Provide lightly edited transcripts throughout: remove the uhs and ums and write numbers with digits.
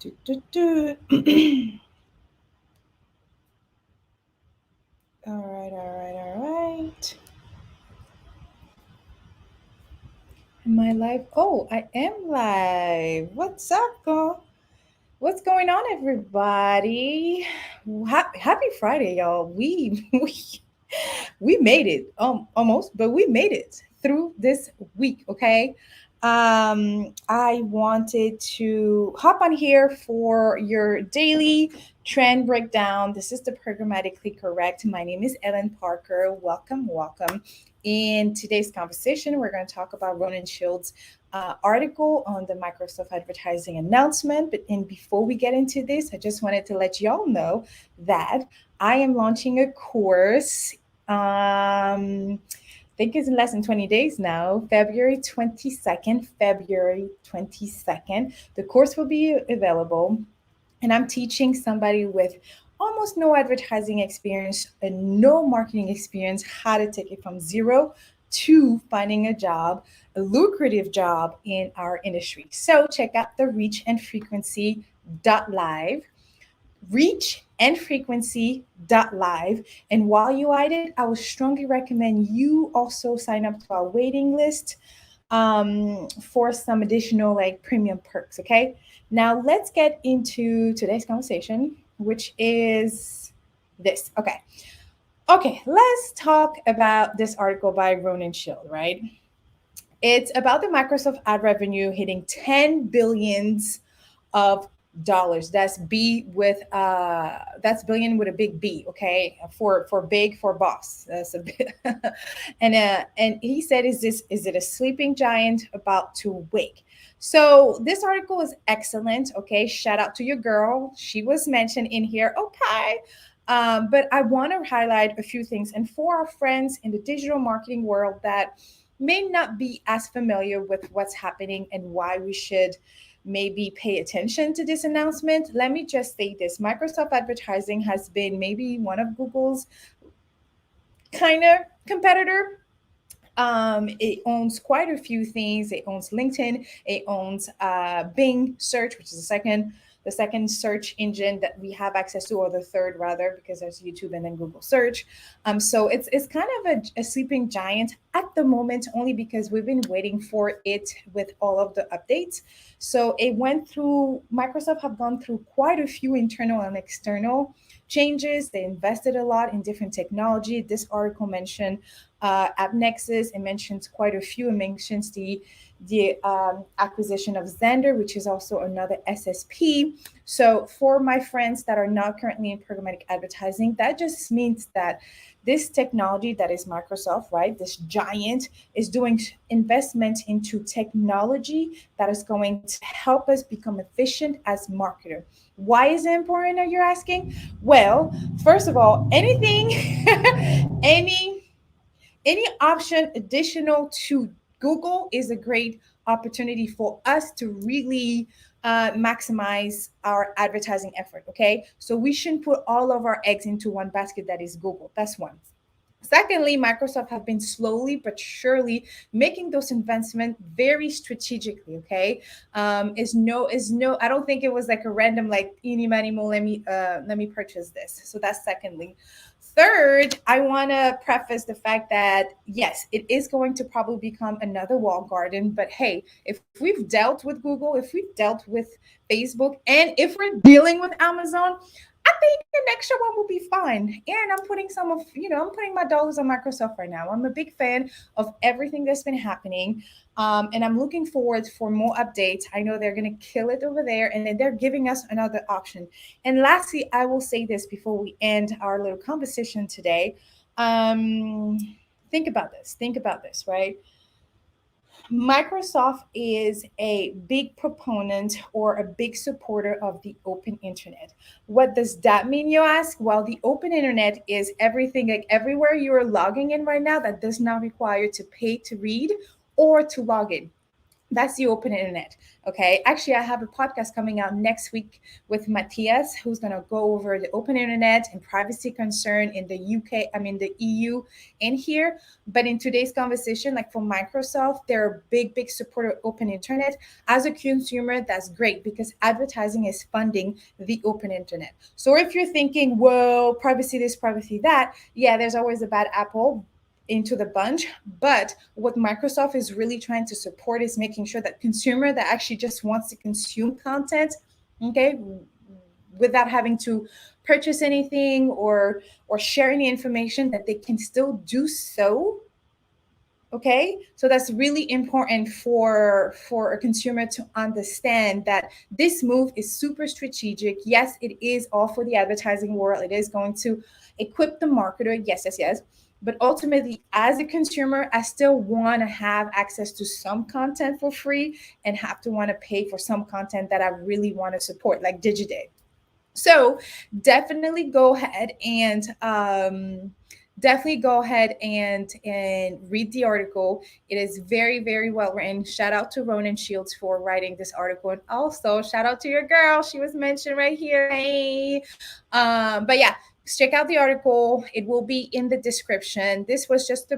All right, all right, all right. Am I live? Oh, I am live. What's up, girl? What's going on, everybody? Happy Friday, y'all. We made it. Almost, but we made it through this week. Okay. I wanted to hop on here for your daily trend breakdown. This is the Programmatically Correct. My name is Ellen Parker. Welcome, welcome. In today's conversation, we're going to talk about Ronan Shields' article on the Microsoft advertising announcement. But before we get into this, I just wanted to let y'all know that I am launching a course. I think it's in less than 20 days now, February 22nd. February 22nd. The course will be available, and I'm teaching somebody with almost no advertising experience and no marketing experience how to take it from zero to finding a job, a lucrative job in our industry. So check out the reach and frequency live, reach and frequency live. And while you're at it, I would strongly recommend you also sign up to our waiting list for some additional like premium perks. Okay, now let's get into today's conversation, which is this. Okay, let's talk about this article by Ronan Shield, right? It's about the Microsoft ad revenue hitting 10 billions of dollars. That's billion with a big B, okay? For big, for boss. That's a bit. And he said, is it a sleeping giant about to wake? So this article is excellent. Okay, shout out to your girl. She was mentioned in here. Okay. But I want to highlight a few things. And for our friends in the digital marketing world that may not be as familiar with what's happening and why we should maybe pay attention to this announcement, let me just say this. Microsoft advertising has been maybe one of Google's kind of competitor. It owns quite a few things. It owns LinkedIn. It owns Bing Search, which is the second search engine that we have access to, or the third rather, because there's YouTube and then Google Search. So it's kind of a sleeping giant at the moment, only because we've been waiting for it with all of the updates. So it went through. Microsoft have gone through quite a few internal and external changes. They invested a lot in different technology. This article mentioned AppNexus. It mentions quite a few. It mentions the acquisition of Xandr, which is also another SSP. So for my friends that are not currently in programmatic advertising, that just means that this technology that is Microsoft, right? This giant is doing investment into technology that is going to help us become efficient as marketer. Why is it important, are you asking? Well, first of all, anything, any option additional to Google is a great opportunity for us to really maximize our advertising effort. Okay, so we shouldn't put all of our eggs into one basket that is Google. That's one. Secondly, Microsoft have been slowly but surely making those investments very strategically. Okay, is no. I don't think it was like a random like any money more. Let me purchase this. So that's secondly. Third, I want to preface the fact that yes, it is going to probably become another wall garden. But hey, if we've dealt with Google, if we've dealt with Facebook, and if we're dealing with Amazon, I think the next one will be fine. And I'm putting my dollars on Microsoft right now. I'm a big fan of everything that's been happening. And I'm looking forward for more updates. I know they're going to kill it over there, and then they're giving us another option. And lastly, I will say this before we end our little conversation today. Um, think about this. Think about this, right? Microsoft is a big proponent or a big supporter of the open internet. What does that mean, you ask? Well, the open internet is everything, like everywhere you are logging in right now, that does not require to pay to read or to log in. That's the open internet. Okay, actually I have a podcast coming out next week with Matthias, who's going to go over the open internet and privacy concern in the UK, I mean the EU in here. But in today's conversation, like for Microsoft, they're a big supporter of open internet. As a consumer, that's great because advertising is funding the open internet. So if you're thinking, well, privacy this, privacy that, yeah, there's always a bad apple into the bunch. But what Microsoft is really trying to support is making sure that consumer that actually just wants to consume content, okay, without having to purchase anything or share any information, that they can still do so. Okay, so that's really important for a consumer to understand that this move is super strategic. Yes, it is all for the advertising world. It is going to equip the marketer. Yes. But ultimately, as a consumer, I still want to have access to some content for free and have to want to pay for some content that I really want to support, like Digiday. So definitely go ahead and read the article. It is very well written. Shout out to Ronan Shields for writing this article, and also shout out to your girl. She was mentioned right here. Hey, but yeah, check out the article. It will be in the description. This was just the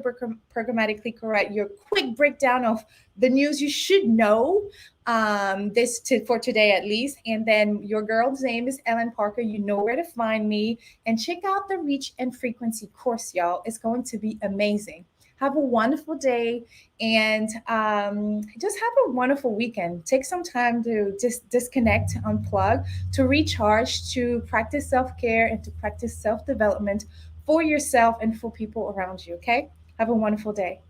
programmatically correct, your quick breakdown of the news you should know, for today at least. And then your girl's name is Ellen Parker. You know where to find me. And check out the reach and frequency course, y'all. It's going to be amazing. Have a wonderful day, and just have a wonderful weekend. Take some time to just disconnect, unplug, to recharge, to practice self-care, and to practice self-development for yourself and for people around you. Okay, have a wonderful day.